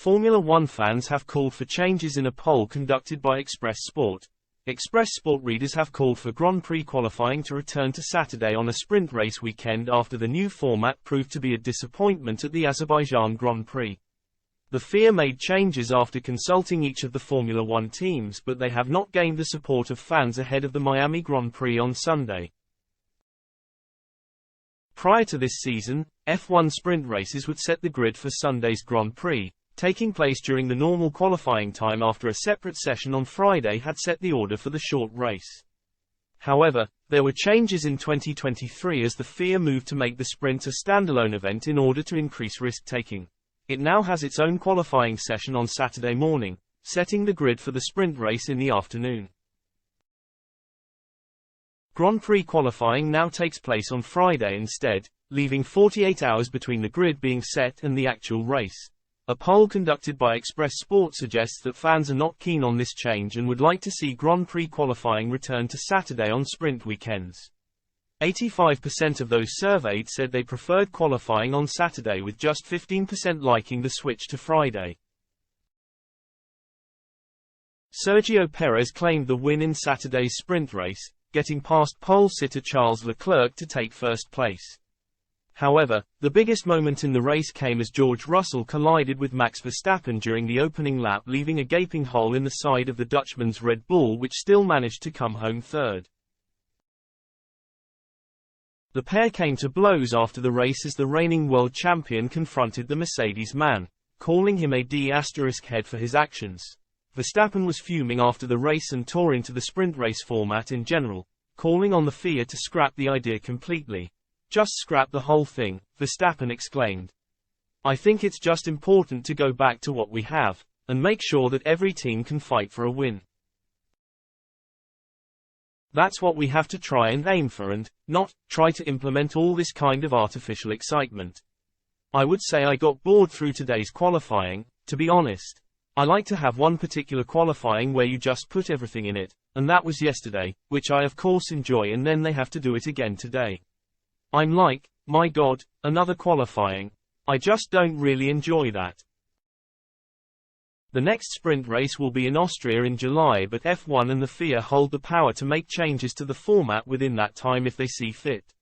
Formula One fans have called for changes in a poll conducted by Express Sport. Express Sport readers have called for Grand Prix qualifying to return to Saturday on a sprint race weekend after the new format proved to be a disappointment at the Azerbaijan Grand Prix. The FIA made changes after consulting each of the Formula One teams, but they have not gained the support of fans ahead of the Miami Grand Prix on Sunday. Prior to this season, F1 sprint races would set the grid for Sunday's Grand Prix, taking place during the normal qualifying time after a separate session on Friday had set the order for the short race. However, there were changes in 2023 as the FIA moved to make the sprint a standalone event in order to increase risk-taking. It now has its own qualifying session on Saturday morning, setting the grid for the sprint race in the afternoon. Grand Prix qualifying now takes place on Friday instead, leaving 48 hours between the grid being set and the actual race. A poll conducted by Express Sport suggests that fans are not keen on this change and would like to see Grand Prix qualifying return to Saturday on sprint weekends. 85% of those surveyed said they preferred qualifying on Saturday, with just 15% liking the switch to Friday. Sergio Perez claimed the win in Saturday's sprint race, getting past pole sitter Charles Leclerc to take first place. However, the biggest moment in the race came as George Russell collided with Max Verstappen during the opening lap, leaving a gaping hole in the side of the Dutchman's Red Bull, which still managed to come home third. The pair came to blows after the race as the reigning world champion confronted the Mercedes man, calling him a D*head for his actions. Verstappen was fuming after the race and tore into the sprint race format in general, calling on the FIA to scrap the idea completely. "Just scrap the whole thing," Verstappen exclaimed. "I think it's just important to go back to what we have, and make sure that every team can fight for a win. That's what we have to try and aim for, and not try to implement all this kind of artificial excitement." I would say I got bored through today's qualifying, to be honest. I like to have one particular qualifying where you just put everything in it, and that was yesterday, which I of course enjoy, and then they have to do it again today. I'm like, my God, another qualifying. I just don't really enjoy that. The next sprint race will be in Austria in July, but F1 and the FIA hold the power to make changes to the format within that time if they see fit.